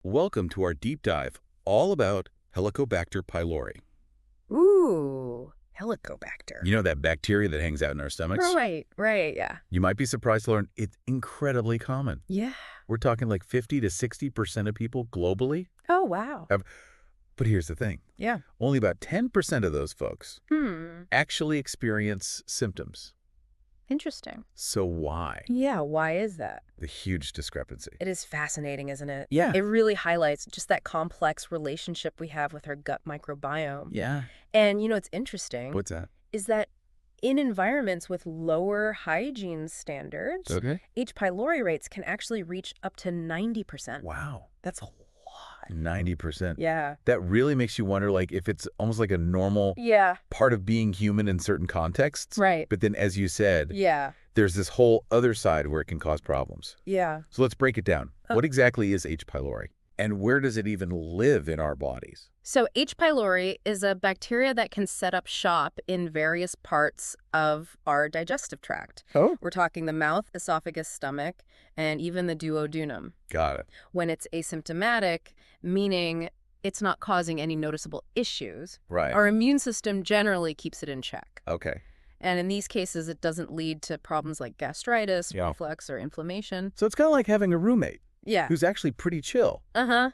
Welcome to our deep dive all about Helicobacter pylori. Ooh, Helicobacter. You know that bacteria that hangs out in our stomachs? Right, yeah. You might be surprised to learn it's incredibly common. Yeah. We're talking like 50 to 60% of people globally Oh, wow. have, but here's the thing. Yeah. Only about 10% of those folks Hmm. actually experience symptoms. Interesting. So why Yeah, why is that? the huge discrepancy? It is fascinating, isn't it? Yeah. It really highlights just that complex relationship we have with our gut microbiome. Yeah. And it's interesting What's that? is that in environments with lower hygiene standards, Okay. H. pylori rates can actually reach up to 90%. Wow. That's a lot. 90%. Yeah. That really makes you wonder, like, if it's almost like a normal Yeah. part of being human in certain contexts. Right. But then, as you said, Yeah. there's this whole other side where it can cause problems. Yeah. So let's break it down. What exactly is H. pylori? And where does it even live in our bodies? So H. pylori is a bacteria that can set up shop in various parts of our digestive tract. Oh. We're talking the mouth, esophagus, stomach, and even the duodenum. Got it. When it's asymptomatic, meaning it's not causing any noticeable issues, Right. our immune system generally keeps it in check. Okay. And in these cases, it doesn't lead to problems like gastritis, Yeah. reflux, or inflammation. So it's kind of like having a roommate Yeah. who's actually pretty chill. Uh-huh.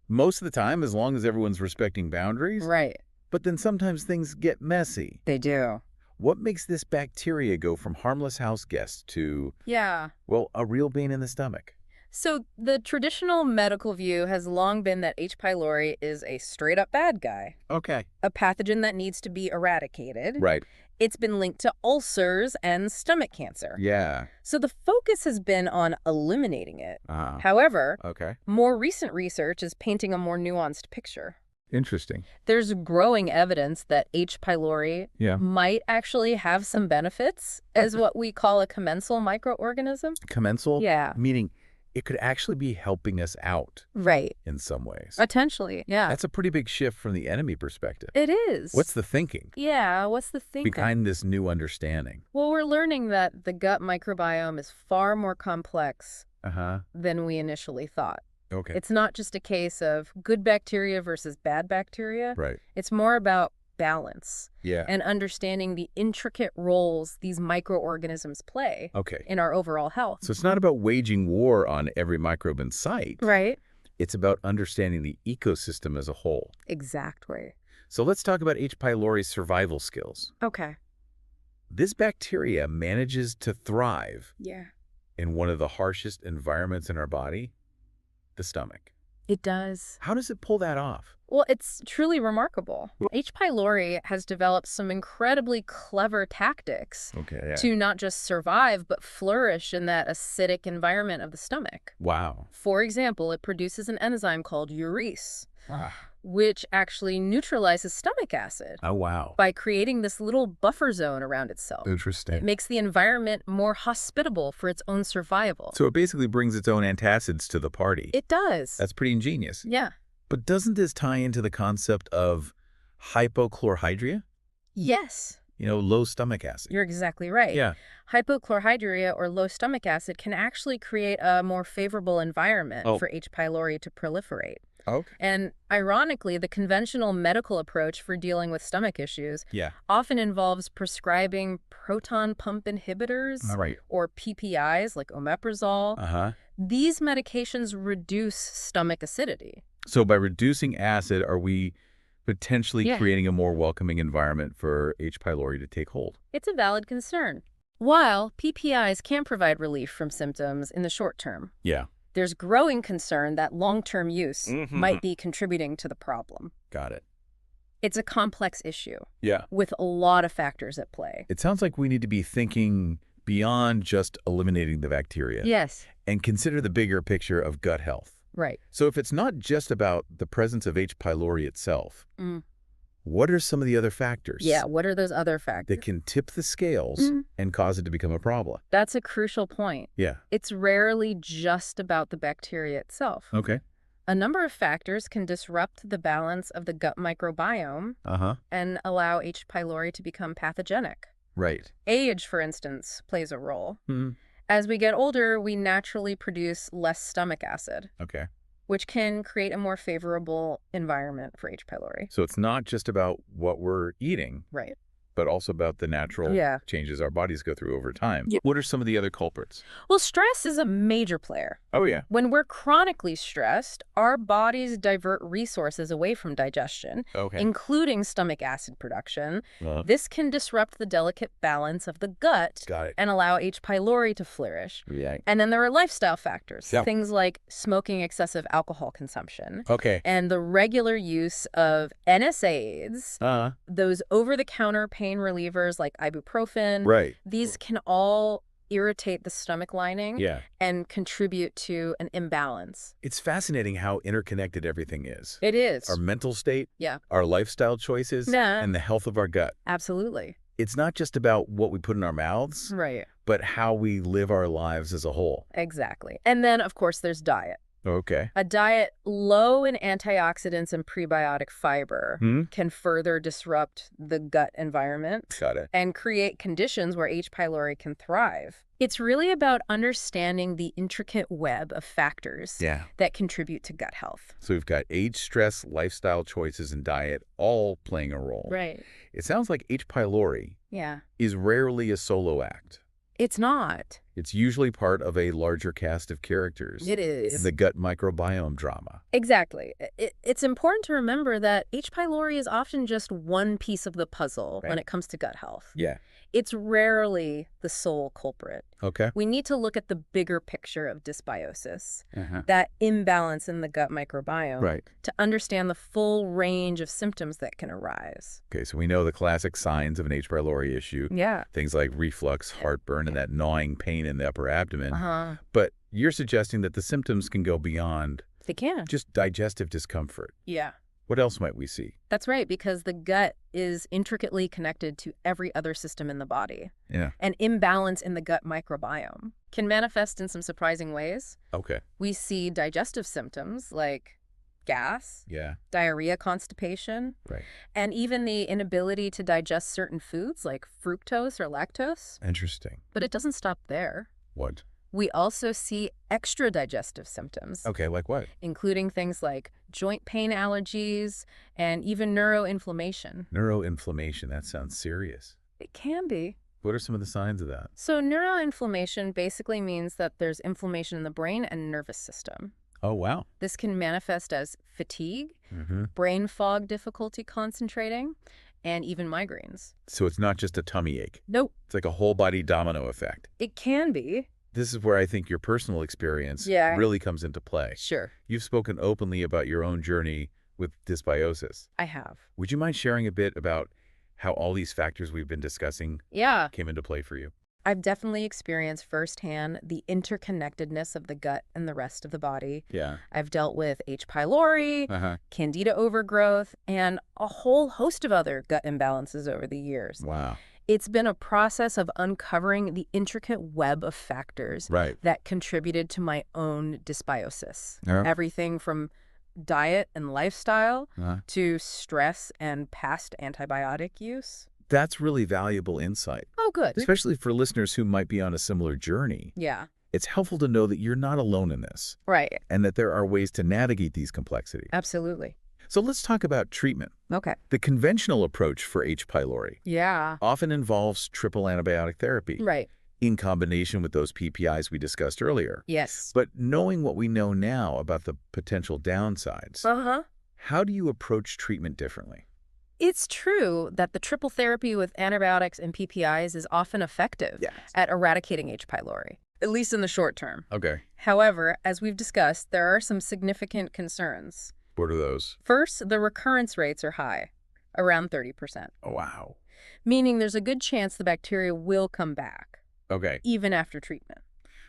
Most of the time, as long as everyone's respecting boundaries. Right. But then sometimes things get messy. They do. What makes this bacteria go from harmless house guest to, Yeah. well, a real pain in the stomach? So the traditional medical view has long been that H. pylori is a straight-up bad guy, Okay. a pathogen that needs to be eradicated. Right. It's been linked to ulcers and stomach cancer. Yeah. So the focus has been on eliminating it. Ah. However, Okay. more recent research is painting a more nuanced picture. Interesting. There's growing evidence that H. pylori Yeah. might actually have some benefits as what we call a commensal microorganism. Commensal? Yeah. Meaning it could actually be helping us out Right. in some ways. Potentially, yeah. That's a pretty big shift from the enemy perspective. It is. What's the thinking Yeah, what's the thinking? behind this new understanding? Well, we're learning that the gut microbiome is far more complex Uh-huh. than we initially thought. Okay. It's not just a case of good bacteria versus bad bacteria. Right. It's more about balance Yeah. and understanding the intricate roles these microorganisms play Okay. in our overall health. So it's not about waging war on every microbe in sight. Right? It's about understanding the ecosystem as a whole. Exactly. So let's talk about H. pylori's survival skills. Okay. This bacteria manages to thrive Yeah. in one of the harshest environments in our body, the stomach. It does. How does it pull that off? Well, it's truly remarkable. H. pylori has developed some incredibly clever tactics Okay, yeah. to not just survive, but flourish in that acidic environment of the stomach. Wow. For example, it produces an enzyme called urease, Ah. which actually neutralizes stomach acid Oh, wow. by creating this little buffer zone around itself. It Interesting. makes the environment more hospitable for its own survival. So it basically brings its own antacids to the party. It does. That's pretty ingenious. Yeah. But doesn't this tie into the concept of hypochlorhydria? Yes. Low stomach acid. You're exactly right. Yeah. Hypochlorhydria, or low stomach acid, can actually create a more favorable environment for H. pylori to proliferate. Okay. And ironically, the conventional medical approach for dealing with stomach issues Yeah. often involves prescribing proton pump inhibitors All right. or PPIs like omeprazole. Uh-huh. These medications reduce stomach acidity. So by reducing acid, are we potentially Yeah. creating a more welcoming environment for H. pylori to take hold? It's a valid concern. While PPIs can provide relief from symptoms in the short term, Yeah. there's growing concern that long-term use Mhm. might be contributing to the problem. Got it. It's a complex issue Yeah. with a lot of factors at play. It sounds like we need to be thinking beyond just eliminating the bacteria Yes, and consider the bigger picture of gut health. right. So if it's not just about the presence of H. pylori itself, Mm. what are some of the other factors Yeah, what are those other factors? that can tip the scales Mhm. and cause it to become a problem? That's a crucial point. Yeah. It's rarely just about the bacteria itself. Okay. A number of factors can disrupt the balance of the gut microbiome Uh-huh. and allow H. pylori to become pathogenic. Right. Age, for instance, plays a role. Hmm. As we get older, we naturally produce less stomach acid. Okay. which can create a more favorable environment for H. pylori. So it's not just about what we're eating, Right. but also about the natural Yeah. changes our bodies go through over time. Yeah. What are some of the other culprits? Well, stress is a major player. Oh, yeah. When we're chronically stressed, our bodies divert resources away from digestion, Okay. including stomach acid production. Uh, This can disrupt the delicate balance of the gut got it. and allow H. pylori to flourish. Yeah. And then there are lifestyle factors, Yeah. things like smoking excessive alcohol consumption Okay. and the regular use of NSAIDs, those over-the-counter pain relievers like ibuprofen. Right. These can all irritate the stomach lining Yeah. and contribute to an imbalance. It's fascinating how interconnected everything is. It is. Our mental state, Yeah. our lifestyle choices, Nah. and the health of our gut. Absolutely. It's not just about what we put in our mouths, Right. but how we live our lives as a whole. Exactly. And then, of course, there's diet. Okay. A diet low in antioxidants and prebiotic fiber can further disrupt the gut environment Got it. and create conditions where H. pylori can thrive. It's really about understanding the intricate web of factors Yeah. that contribute to gut health. So we've got age, stress, lifestyle choices, and diet all playing a role. Right. It sounds like H. pylori Yeah. is rarely a solo act. It's not. It's usually part of a larger cast of characters. It is. The gut microbiome drama. Exactly. It's important to remember that H. pylori is often just one piece of the puzzle when Right. it comes to gut health. Yeah. It's rarely the sole culprit. Okay. We need to look at the bigger picture of dysbiosis, Uh-huh. that imbalance in the gut microbiome, Right. to understand the full range of symptoms that can arise. Okay, so we know the classic signs of an H. pylori issue. Yeah. Things like reflux, heartburn, and that gnawing pain in the upper abdomen. Uh-huh. But you're suggesting that the symptoms can go beyond They can. just digestive discomfort. Yeah. What else might we see? That's right, because the gut is intricately connected to every other system in the body. Yeah. An imbalance in the gut microbiome can manifest in some surprising ways. Okay. We see digestive symptoms like gas, Yeah. diarrhea, constipation, Right. and even the inability to digest certain foods like fructose or lactose. Interesting. But it doesn't stop there. What? We also see extra digestive symptoms, Okay, like what? including things like joint pain allergies and even neuroinflammation. Neuroinflammation. That sounds serious. It can be. What are some of the signs of that? So neuroinflammation basically means that there's inflammation in the brain and nervous system. Oh, wow. This can manifest as fatigue, Mm-hmm. brain fog, difficulty concentrating, and even migraines. So it's not just a tummy ache. Nope, It's like a whole body domino effect. it can be. This is where I think your personal experience Yeah. really comes into play. Sure, You've spoken openly about your own journey with dysbiosis. I have. Would you mind sharing a bit about how all these factors we've been discussing Yeah, came into play for you? I've definitely experienced firsthand the interconnectedness of the gut and the rest of the body. Yeah. I've dealt with H. pylori, Uh-huh. candida overgrowth, and a whole host of other gut imbalances over the years. Wow. It's been a process of uncovering the intricate web of factors Right. that contributed to my own dysbiosis. Yeah. Everything from diet and lifestyle Uh-huh. to stress and past antibiotic use. That's really valuable insight, Oh, good. especially for listeners who might be on a similar journey. Yeah, It's helpful to know that you're not alone in this right. and that there are ways to navigate these complexities. Absolutely. So let's talk about treatment. Okay. The conventional approach for H. pylori Yeah. often involves triple antibiotic therapy Right. in combination with those PPIs we discussed earlier. Yes. But knowing what we know now about the potential downsides, Uh-huh. how do you approach treatment differently? It's true that the triple therapy with antibiotics and PPIs is often effective Yes. at eradicating H. pylori, at least in the short term. Okay. However, as we've discussed, there are some significant concerns. What are those? First, the recurrence rates are high, around 30%, Oh, wow. meaning there's a good chance the bacteria will come back, Okay. even after treatment.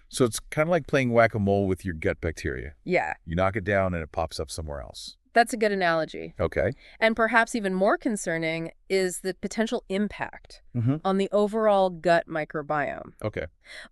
So it's kind of like playing whack-a-mole with your gut bacteria. Yeah, You knock it down and it pops up somewhere else. that's a good analogy. Okay. And perhaps even more concerning is the potential impact Mm-hmm. on the overall gut microbiome. Okay.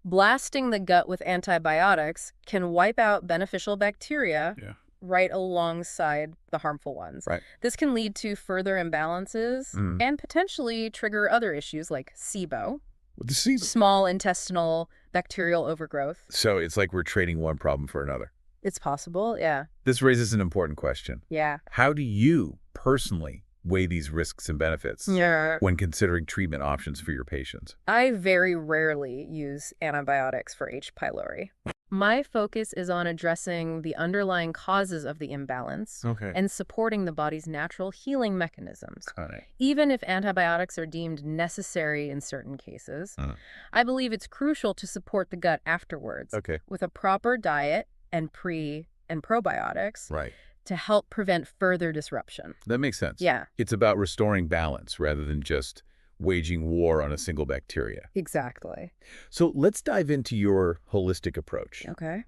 Blasting the gut with antibiotics can wipe out beneficial bacteria Yeah. right alongside the harmful ones. Right. This can lead to further imbalances Mm. and potentially trigger other issues like SIBO, Well, this is... small intestinal bacterial overgrowth. So it's like we're trading one problem for another. It's possible, yeah. This raises an important question. Yeah. How do you personally weigh these risks and benefits Yeah. when considering treatment options for your patients? I very rarely use antibiotics for H. pylori. My focus is on addressing the underlying causes of the imbalance Okay. and supporting the body's natural healing mechanisms. Got it. Even if antibiotics are deemed necessary in certain cases, I believe it's crucial to support the gut afterwards Okay. with a proper diet and and probiotics Right. to help prevent further disruption. That makes sense. Yeah, It's about restoring balance rather than just waging war on a single bacteria. exactly. So let's dive into your holistic approach. Okay.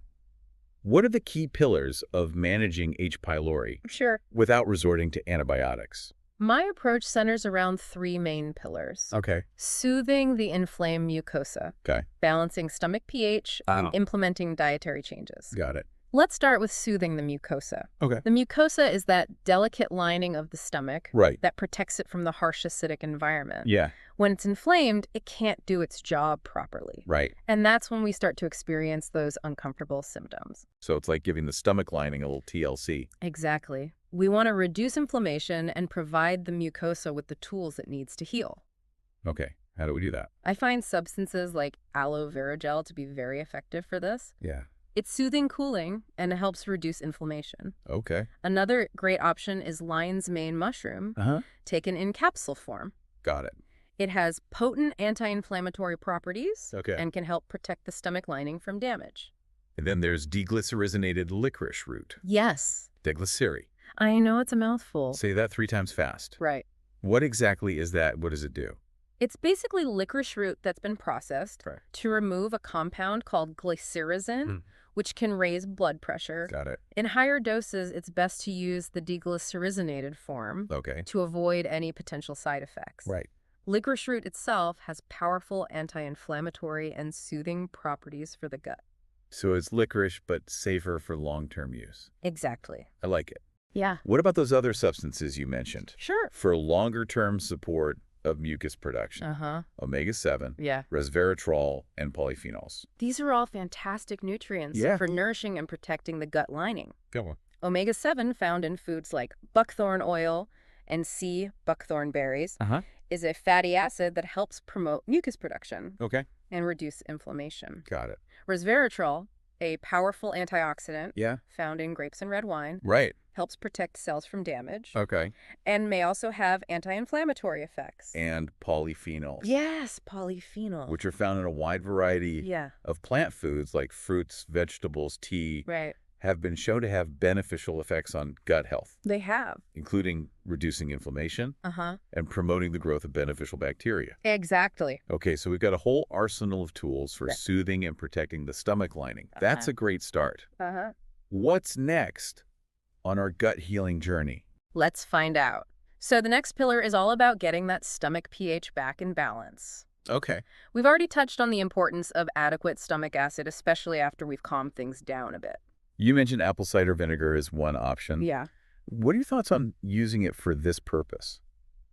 What are the key pillars of managing H. pylori Sure. without resorting to antibiotics? My approach centers around three main pillars. Okay. Soothing the inflamed mucosa, Okay. balancing stomach pH, and implementing dietary changes. Got it. Let's start with soothing the mucosa. Okay. The mucosa is that delicate lining of the stomach Right. that protects it from the harsh acidic environment. Yeah. When it's inflamed, it can't do its job properly. Right. And that's when we start to experience those uncomfortable symptoms. So it's like giving the stomach lining a little TLC. Exactly. We want to reduce inflammation and provide the mucosa with the tools it needs to heal. Okay. How do we do that? I find substances like aloe vera gel to be very effective for this. Yeah. It's soothing, cooling, and it helps reduce inflammation. Okay. Another great option is lion's mane mushroom, taken in capsule form. Got it. It has potent anti-inflammatory properties Okay. and can help protect the stomach lining from damage. And then there's deglycerinated licorice root. Yes, Deglyceri. I know it's a mouthful. Say that 3 times fast. Right. What exactly is that? What does it do? It's basically licorice root that's been processed Right. to remove a compound called glycyrrhizin, which can raise blood pressure. Got it. In higher doses, it's best to use the deglycerinated form Okay. to avoid any potential side effects. Right. Licorice root itself has powerful anti-inflammatory and soothing properties for the gut. So it's licorice, but safer for long-term use. Exactly. I like it. Yeah. What about those other substances you mentioned Sure. for longer-term support of mucus production? Omega-7, Yeah. resveratrol, and polyphenols. These are all fantastic nutrients Yeah. for nourishing and protecting the gut lining. Go on. Omega-7, found in foods like buckthorn oil and sea buckthorn berries, is a fatty acid that helps promote mucus production Okay. and reduce inflammation. Got it. Resveratrol, a powerful antioxidant Yeah. found in grapes and red wine, Right. helps protect cells from damage Okay. and may also have anti-inflammatory effects. And polyphenols. Yes, polyphenols. Which are found in a wide variety Yeah, of plant foods like fruits, vegetables, tea, right. have been shown to have beneficial effects on gut health, They have. including reducing inflammation Uh-huh. and promoting the growth of beneficial bacteria. Exactly. Okay, so we've got a whole arsenal of tools for Yeah. soothing and protecting the stomach lining. That's a great start. Uh-huh. What's next on our gut healing journey? Let's find out. So the next pillar is all about getting that stomach pH back in balance. Okay. We've already touched on the importance of adequate stomach acid, especially after we've calmed things down a bit. You mentioned apple cider vinegar is one option. Yeah. What are your thoughts on using it for this purpose?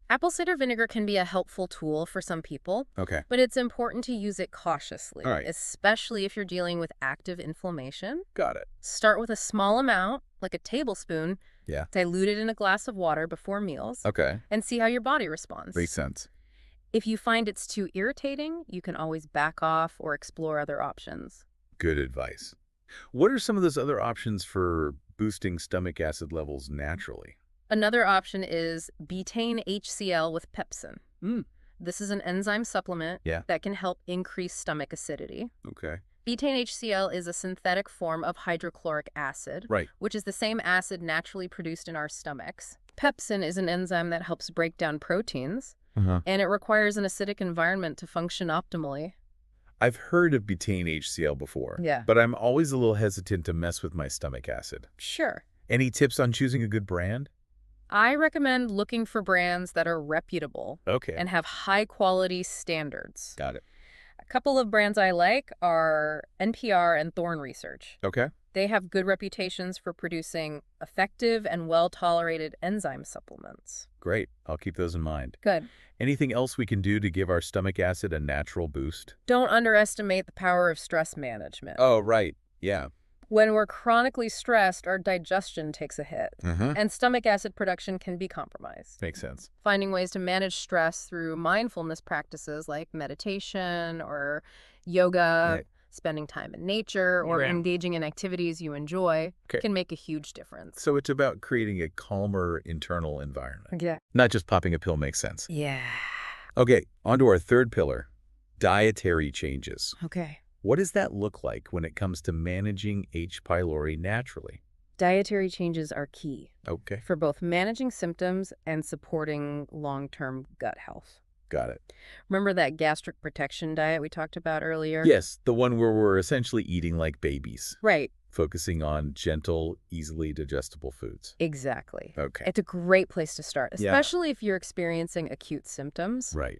Apple cider vinegar can be a helpful tool for some people, Okay. but it's important to use it cautiously, All right. especially if you're dealing with active inflammation. Got it. Start with a small amount, like a tablespoon, Yeah. dilute it in a glass of water before meals, Okay. and see how your body responds. Makes sense. If you find it's too irritating, you can always back off or explore other options. Good advice. What are some of those other options for boosting stomach acid levels naturally? Another option is betaine HCl with pepsin. This is an enzyme supplement Yeah. that can help increase stomach acidity. Okay. Betaine HCl is a synthetic form of hydrochloric acid, Right. which is the same acid naturally produced in our stomachs. Pepsin is an enzyme that helps break down proteins, and it requires an acidic environment to function optimally. I've heard of betaine HCl before, Yeah. but I'm always a little hesitant to mess with my stomach acid. Sure. Any tips on choosing a good brand? I recommend looking for brands that are reputable Okay. and have high-quality standards. Got it. A couple of brands I like are NPR and Thorne Research. Okay. They have good reputations for producing effective and well-tolerated enzyme supplements. Great. I'll keep those in mind. Good. Anything else we can do to give our stomach acid a natural boost? Don't underestimate the power of stress management. Oh, right. Yeah. When we're chronically stressed, our digestion takes a hit, Uh-huh. and stomach acid production can be compromised. Makes sense. Finding ways to manage stress through mindfulness practices like meditation or yoga, Right. spending time in nature, or Yeah. engaging in activities you enjoy Okay. can make a huge difference. So it's about creating a calmer internal environment. Yeah. Not just popping a pill makes sense. Yeah. Okay, on to our third pillar, dietary changes. Okay. What does that look like when it comes to managing H. pylori naturally? Dietary changes are key Okay, for both managing symptoms and supporting long-term gut health. got it. Remember that gastric protection diet we talked about earlier? Yes, the one where we're essentially eating like babies, Right. focusing on gentle, easily digestible foods. Exactly. Okay, It's a great place to start, Yeah. especially if you're experiencing acute symptoms. right.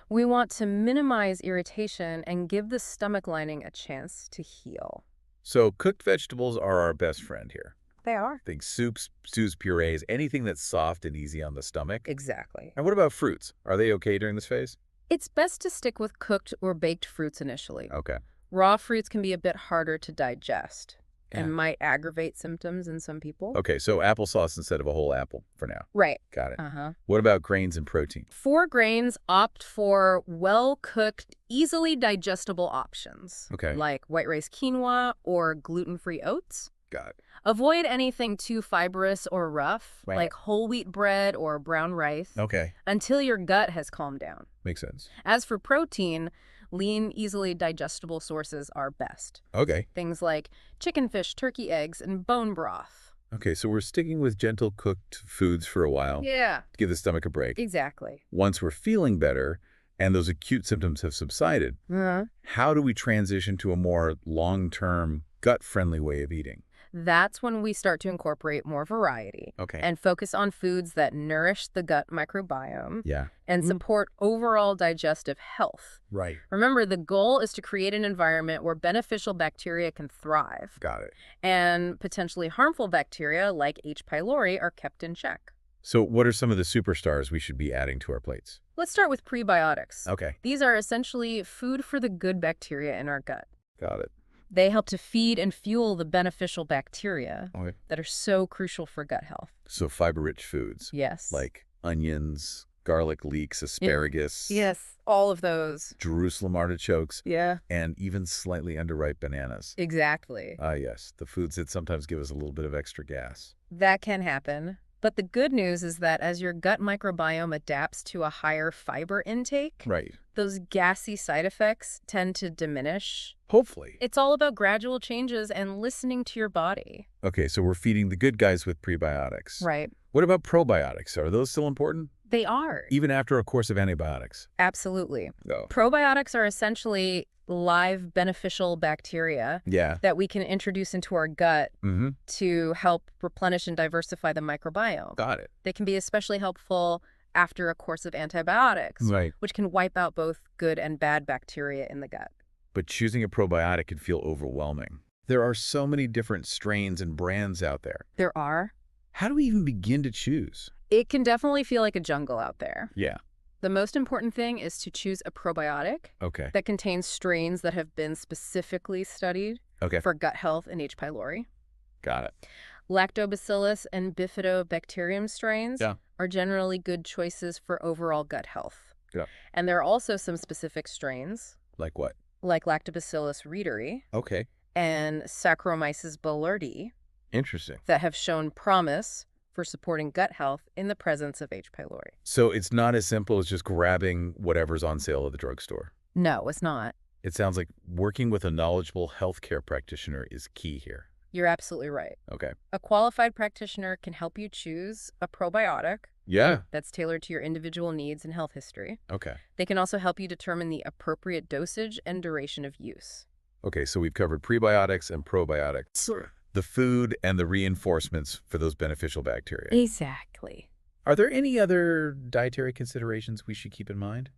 We want to minimize irritation and give the stomach lining a chance to heal. So cooked vegetables are our best friend here. They are. Think soups, stews, purees, anything that's soft and easy on the stomach. Exactly. And what about fruits? Are they okay during this phase? It's best to stick with cooked or baked fruits initially. Okay. Raw fruits can be a bit harder to digest Yeah. and might aggravate symptoms in some people. Okay, so applesauce instead of a whole apple for now. Right. Got it. Uh-huh. What about grains and protein? For grains, opt for well-cooked, easily digestible options. Okay. Like white rice quinoa or gluten-free oats. Got it. Avoid anything too fibrous or rough, Right. like whole wheat bread or brown rice, Okay. until your gut has calmed down. Makes sense. As for protein, lean, easily digestible sources are best. Okay. Things like chicken, fish, turkey, eggs, and bone broth. Okay, so we're sticking with gentle cooked foods for a while Yeah, to give the stomach a break. exactly. Once we're feeling better and those acute symptoms have subsided, how do we transition to a more long-term, gut-friendly way of eating? That's when we start to incorporate more variety Okay. and focus on foods that nourish the gut microbiome Yeah. and support overall digestive health. Right. Remember, the goal is to create an environment where beneficial bacteria can thrive Got it. and potentially harmful bacteria like H. pylori are kept in check. So what are some of the superstars we should be adding to our plates? Let's start with prebiotics. Okay. These are essentially food for the good bacteria in our gut. Got it. They help to feed and fuel the beneficial bacteria Okay. that are so crucial for gut health. So fiber-rich foods Yes. like onions, garlic leeks, asparagus, Yes, all of those. Jerusalem artichokes, Yeah. and even slightly underripe bananas. Exactly. Ah, yes, the foods that sometimes give us a little bit of extra gas. That can happen. But the good news is that as your gut microbiome adapts to a higher fiber intake, Right. those gassy side effects tend to diminish. Hopefully. It's all about gradual changes and listening to your body. Okay, so we're feeding the good guys with prebiotics. Right. What about probiotics? Are those still important? They are. Even after a course of antibiotics? Absolutely. Oh. Probiotics are essentially live beneficial bacteria Yeah. that we can introduce into our gut Mm-hmm. to help replenish and diversify the microbiome. Got it. They can be especially helpful after a course of antibiotics, Right. which can wipe out both good and bad bacteria in the gut. But choosing a probiotic can feel overwhelming. There are so many different strains and brands out there. There are. How do we even begin to choose? It can definitely feel like a jungle out there. Yeah. The most important thing is to choose a probiotic Okay. that contains strains that have been specifically studied Okay. for gut health and H. pylori. Got it. Lactobacillus and bifidobacterium strains Yeah. are generally good choices for overall gut health. Yeah. And there are also some specific strains, Like what? like Lactobacillus reuteri Okay. and Saccharomyces boulardii, Interesting. that have shown promise for supporting gut health in the presence of H. pylori. So it's not as simple as just grabbing whatever's on sale at the drugstore. No, it's not. It sounds like working with a knowledgeable healthcare practitioner is key here. You're absolutely right. Okay. A qualified practitioner can help you choose a probiotic Yeah. that's tailored to your individual needs and health history. Okay. They can also help you determine the appropriate dosage and duration of use. Okay, so we've covered prebiotics and probiotics, the food and the reinforcements for those beneficial bacteria. Exactly. Are there any other dietary considerations we should keep in mind?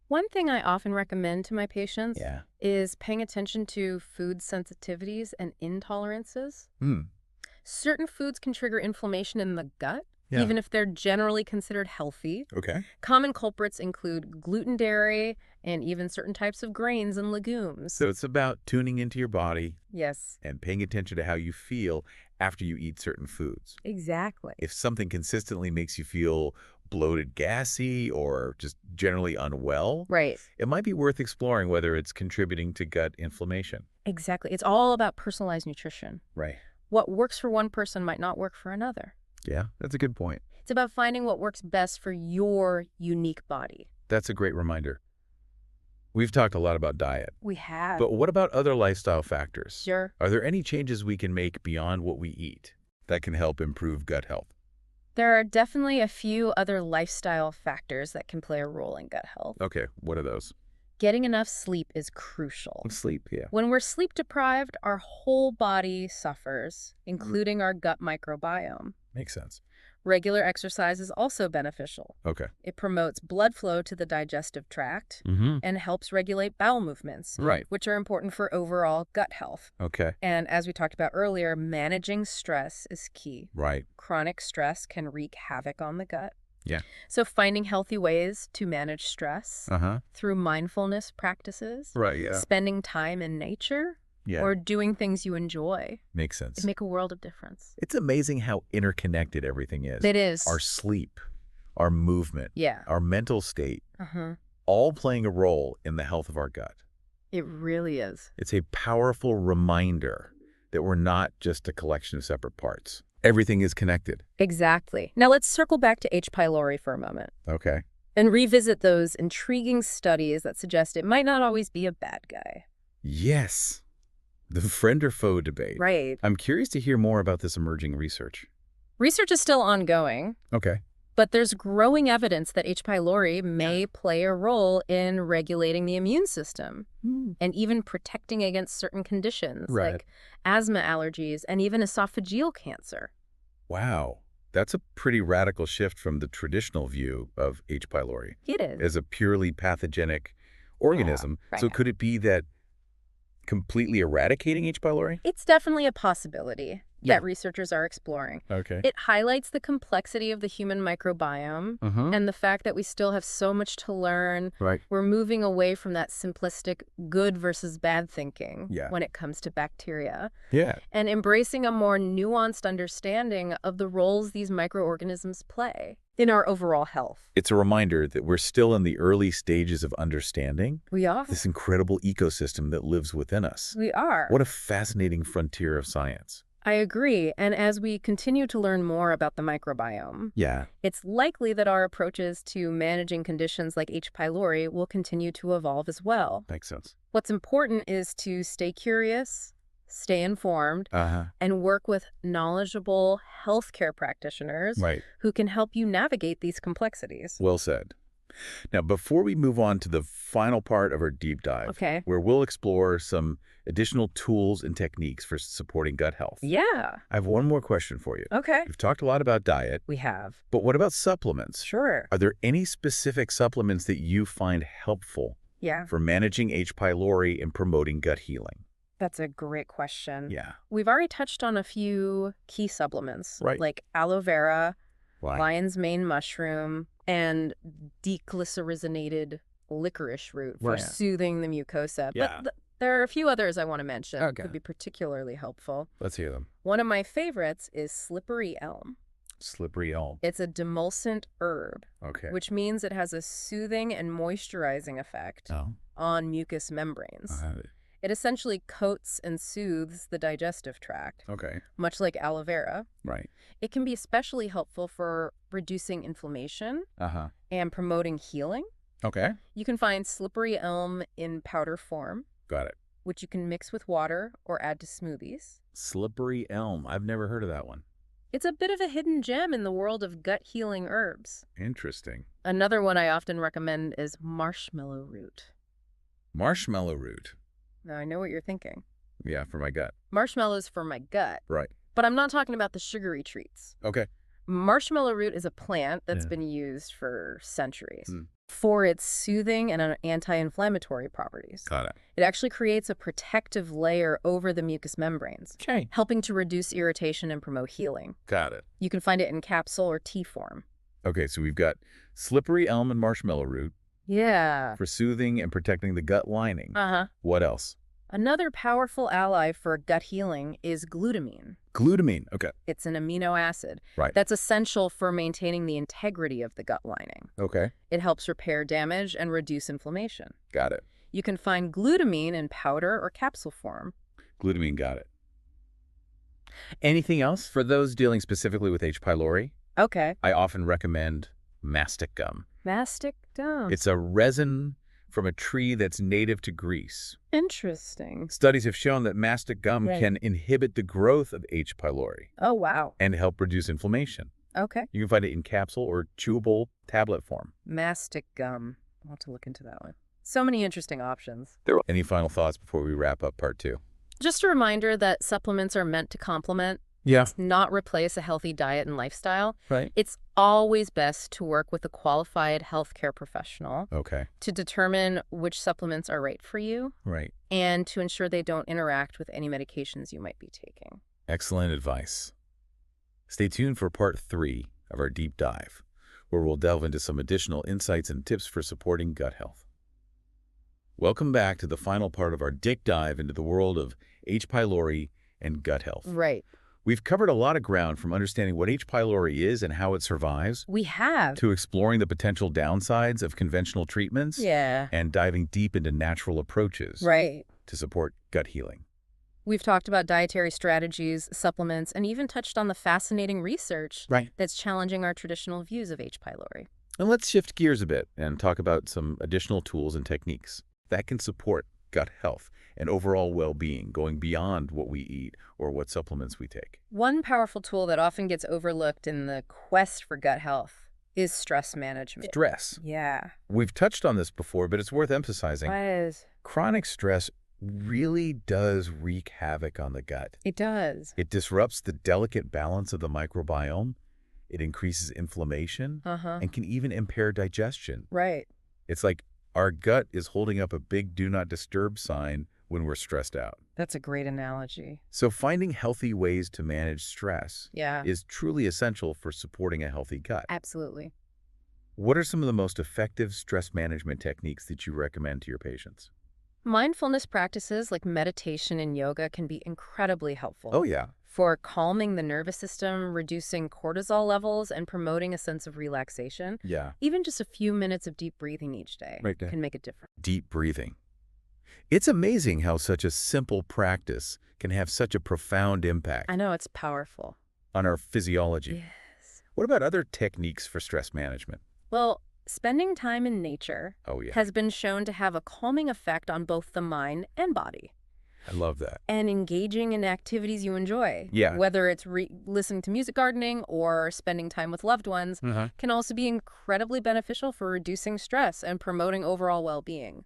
One thing I often recommend to my patients Yeah. is paying attention to food sensitivities and intolerances. Hmm. Certain foods can trigger inflammation in the gut, Yeah. even if they're generally considered healthy. Okay. Common culprits include gluten, dairy, and even certain types of grains and legumes. So it's about tuning into your body Yes, and paying attention to how you feel after you eat certain foods. exactly. If something consistently makes you feel bloated, gassy, or just generally unwell, Right. it might be worth exploring whether it's contributing to gut inflammation. Exactly. It's all about personalized nutrition. Right. What works for one person might not work for another. Yeah, that's a good point. It's about finding what works best for your unique body. That's a great reminder. We've talked a lot about diet, We have. but what about other lifestyle factors? Sure. Are there any changes we can make beyond what we eat that can help improve gut health? There are definitely a few other lifestyle factors that can play a role in gut health. Okay, what are those? Getting enough sleep is crucial. Sleep, yeah. When we're sleep deprived, our whole body suffers, including our gut microbiome. Makes sense. Regular exercise is also beneficial. Okay. It promotes blood flow to the digestive tract Mm-hmm. and helps regulate bowel movements, Right. which are important for overall gut health. Okay. And as we talked about earlier, managing stress is key. Right. Chronic stress can wreak havoc on the gut. Yeah. So finding healthy ways to manage stress Uh-huh. through mindfulness practices, Right, yeah. spending time in nature, Yeah. or doing things you enjoy, Makes sense. it make a world of difference. It's amazing how interconnected everything is. It is. Our sleep, our movement, Yeah. our mental state, Uh-huh. all playing a role in the health of our gut. It really is. It's a powerful reminder that we're not just a collection of separate parts. Everything is connected. Exactly. Now let's circle back to H. pylori for a moment Okay. and revisit those intriguing studies that suggest it might not always be a bad guy. Yes. The friend or foe debate. Right. I'm curious to hear more about this emerging research. Research is still ongoing, Okay. but there's growing evidence that H. pylori may play a role in regulating the immune system and even protecting against certain conditions Right. like asthma, allergies, and even esophageal cancer. Wow. That's a pretty radical shift from the traditional view of H. pylori It is. as a purely pathogenic organism. right. So could it be that completely eradicating H. pylori? It's definitely a possibility Yeah. that researchers are exploring. Okay. It highlights the complexity of the human microbiome and the fact that we still have so much to learn. Right. We're moving away from that simplistic good versus bad thinking Yeah. when it comes to bacteria Yeah. and embracing a more nuanced understanding of the roles these microorganisms play in our overall health. It's a reminder that we're still in the early stages of understanding We are. this incredible ecosystem that lives within us. We are. What a fascinating frontier of science. I agree. And as we continue to learn more about the microbiome, Yeah. it's likely that our approaches to managing conditions like H. pylori will continue to evolve as well. Makes sense. What's important is to stay curious, stay informed, Uh-huh. and work with knowledgeable healthcare practitioners Right. who can help you navigate these complexities. Well said. Now, before we move on to the final part of our deep dive, Okay. where we'll explore some additional tools and techniques for supporting gut health, Yeah. I have one more question for you. Okay. We've talked a lot about diet, We have. but what about supplements? Sure. Are there any specific supplements that you find helpful Yeah. for managing H. pylori and promoting gut healing? That's a great question. Yeah. We've already touched on a few key supplements, Right. like aloe vera, Why? lion's mane mushroom, and deglycerinated licorice root for Right. soothing the mucosa. Yeah. But there are a few others I want to mention that Okay. could be particularly helpful. Let's hear them. One of my favorites is slippery elm. Slippery elm. It's a demulcent herb, Okay. which means it has a soothing and moisturizing effect Oh. on mucous membranes. Uh-huh. It essentially coats and soothes the digestive tract, Okay. much like aloe vera. Right. It can be especially helpful for reducing inflammation Uh-huh. and promoting healing. Okay. You can find slippery elm in powder form, Got it. which you can mix with water or add to smoothies. Slippery elm. I've never heard of that one. It's a bit of a hidden gem in the world of gut healing herbs. Interesting. Another one I often recommend is marshmallow root. Marshmallow root. Now, I know what you're thinking. Yeah, for my gut. Marshmallows for my gut, Right. but I'm not talking about the sugary treats. Okay. Marshmallow root is a plant that's been used for centuries for its soothing and anti-inflammatory properties. Got it. It actually creates a protective layer over the mucous membranes, helping to reduce irritation and promote healing. Got it. You can find it in capsule or tea form. Okay, so we've got slippery elm and marshmallow root Yeah. for soothing and protecting the gut lining. Uh-huh. What else? Another powerful ally for gut healing is glutamine. Glutamine. Okay. It's an amino acid Right. that's essential for maintaining the integrity of the gut lining. Okay. It helps repair damage and reduce inflammation. Got it. You can find glutamine in powder or capsule form. Glutamine, got it. Anything else for those dealing specifically with H. pylori? Okay. I often recommend mastic gum. Mastic gum. It's a resin from a tree that's native to Greece. Interesting. Studies have shown that mastic gum can inhibit the growth of H. pylori Oh, wow. and help reduce inflammation. Okay. You can find it in capsule or chewable tablet form. Mastic gum. I'll have to look into that one. So many interesting options. Any final thoughts before we wrap up part 2? Just a reminder that supplements are meant to complement, not replace a healthy diet and lifestyle. Right. It's always best to work with a qualified healthcare professional Okay. to determine which supplements are right for you Right. and to ensure they don't interact with any medications you might be taking. Excellent advice. Stay tuned for part 3 of our deep dive, where we'll delve into some additional insights and tips for supporting gut health. Welcome back to the final part of our deep dive into the world of H. pylori and gut health. Right. We've covered a lot of ground, from understanding what H. pylori is and how it survives, We have. to exploring the potential downsides of conventional treatments, Yeah. and diving deep into natural approaches Right. to support gut healing. We've talked about dietary strategies, supplements, and even touched on the fascinating research that's challenging our traditional views of H. pylori. And let's shift gears a bit and talk about some additional tools and techniques that can support gut health and overall well-being, going beyond what we eat or what supplements we take. One powerful tool that often gets overlooked in the quest for gut health is stress management. Stress. Yeah. We've touched on this before, but it's worth emphasizing. Chronic stress really does wreak havoc on the gut. It does. It disrupts the delicate balance of the microbiome. It increases inflammation and can even impair digestion. Right. It's like our gut is holding up a big do not disturb sign when we're stressed out. That's a great analogy. So finding healthy ways to manage stress Yeah. is truly essential for supporting a healthy gut. Absolutely. What are some of the most effective stress management techniques that you recommend to your patients? Mindfulness practices like meditation and yoga can be incredibly helpful. Oh, yeah. For calming the nervous system, reducing cortisol levels, and promoting a sense of relaxation. Yeah. Even just a few minutes of deep breathing each day can make a difference. Deep breathing. It's amazing how such a simple practice can have such a profound impact I know, it's powerful. on our physiology. Yes. What about other techniques for stress management? Well, spending time in nature Oh, yeah. has been shown to have a calming effect on both the mind and body. I love that. And engaging in activities you enjoy, Yeah. whether it's listening to music, gardening, or spending time with loved ones, can also be incredibly beneficial for reducing stress and promoting overall well-being.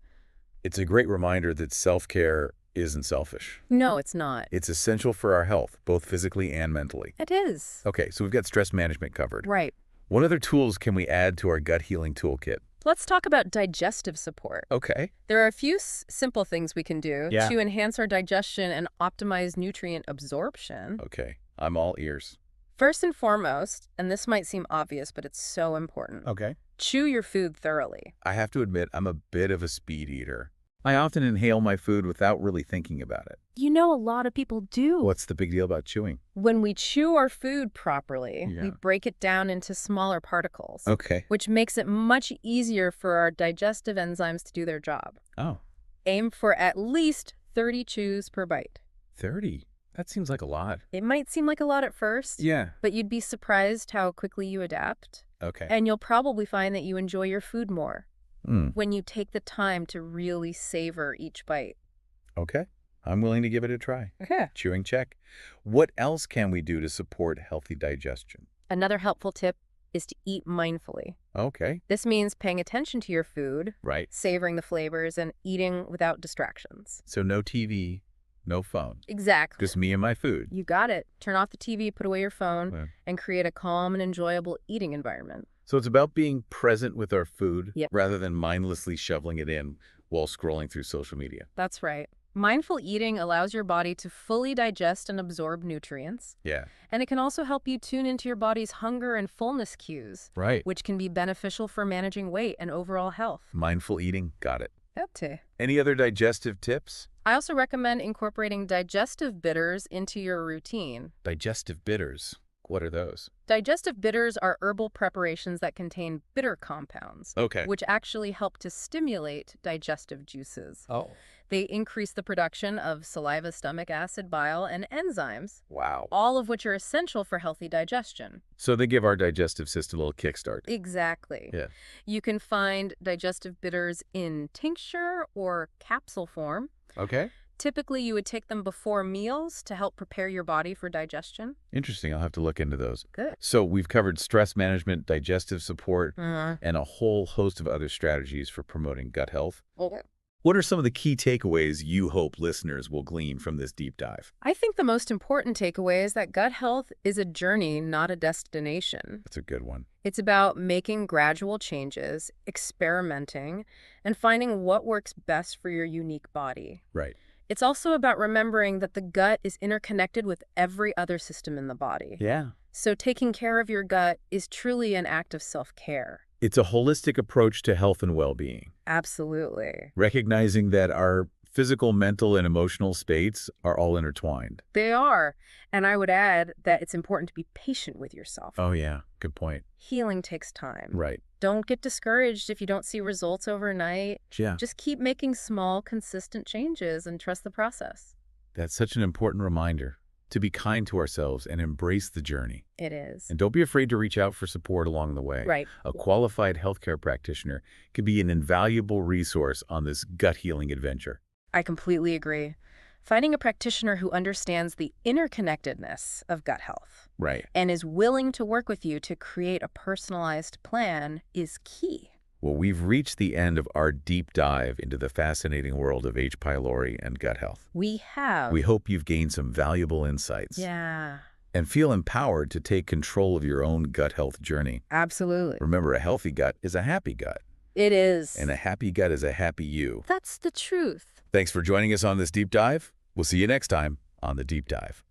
It's a great reminder that self-care isn't selfish. No, it's not. It's essential for our health, both physically and mentally. It is. Okay, so we've got stress management covered. Right. What other tools can we add to our gut healing toolkit? Let's talk about digestive support. Okay. There are a few simple things we can do Yeah. to enhance our digestion and optimize nutrient absorption. Okay, I'm all ears. First and foremost, and this might seem obvious, but it's so important, Okay. chew your food thoroughly. I have to admit, I'm a bit of a speed eater. I often inhale my food without really thinking about it. You know, a lot of people do. What's the big deal about chewing? When we chew our food properly, we Yeah. break it down into smaller particles, Okay. which makes it much easier for our digestive enzymes to do their job. Oh, Aim for at least 30 chews per bite. 30. That seems like a lot. It might seem like a lot at first, Yeah. but you'd be surprised how quickly you adapt. Okay. And you'll probably find that you enjoy your food more Hmm. when you take the time to really savor each bite. Okay. I'm willing to give it a try. Okay. Chewing check. What else can we do to support healthy digestion? Another helpful tip is to eat mindfully. Okay. This means paying attention to your food, Right. savoring the flavors, and eating without distractions. So no TV, No phone. Exactly. Just me and my food. You got it. Turn off the TV, put away your phone, Yeah. and create a calm and enjoyable eating environment. So it's about being present with our food Yep. rather than mindlessly shoveling it in while scrolling through social media. That's right. Mindful eating allows your body to fully digest and absorb nutrients, Yeah. and it can also help you tune into your body's hunger and fullness cues, Right. which can be beneficial for managing weight and overall health. Mindful eating. Got it. Okay. Any other digestive tips? I also recommend incorporating digestive bitters into your routine. Digestive bitters. What are those? Digestive bitters are herbal preparations that contain bitter compounds, Okay. which actually help to stimulate digestive juices. Oh. They increase the production of saliva, stomach acid, bile, and enzymes, Wow. all of which are essential for healthy digestion. So they give our digestive system a little kickstart. Exactly. Yeah. You can find digestive bitters in tincture or capsule form. Okay. Typically, you would take them before meals to help prepare your body for digestion. Interesting. I'll have to look into those. Good. So we've covered stress management, digestive support, Mm-hmm. and a whole host of other strategies for promoting gut health. Okay. What are some of the key takeaways you hope listeners will glean from this deep dive? I think the most important takeaway is that gut health is a journey, not a destination. That's a good one. It's about making gradual changes, experimenting, and finding what works best for your unique body. Right. It's also about remembering that the gut is interconnected with every other system in the body. Yeah. So taking care of your gut is truly an act of self-care. It's a holistic approach to health and well-being, Absolutely. recognizing that our physical, mental, and emotional states are all intertwined. They are. And I would add that it's important to be patient with yourself. Oh, yeah. Good point. Healing takes time. Right. Don't get discouraged if you don't see results overnight. Yeah. Just keep making small, consistent changes and trust the process. That's such an important reminder to be kind to ourselves and embrace the journey. It is. And don't be afraid to reach out for support along the way. Right. A qualified healthcare practitioner can be an invaluable resource on this gut healing adventure. I completely agree. Finding a practitioner who understands the interconnectedness of gut health Right. and is willing to work with you to create a personalized plan is key. Well, we've reached the end of our deep dive into the fascinating world of H. pylori and gut health. We have. We hope you've gained some valuable insights Yeah, and feel empowered to take control of your own gut health journey. absolutely. Remember, a healthy gut is a happy gut, It is. and a happy gut is a happy you. That's the truth. Thanks for joining us on this deep dive. We'll see you next time on The Deep Dive.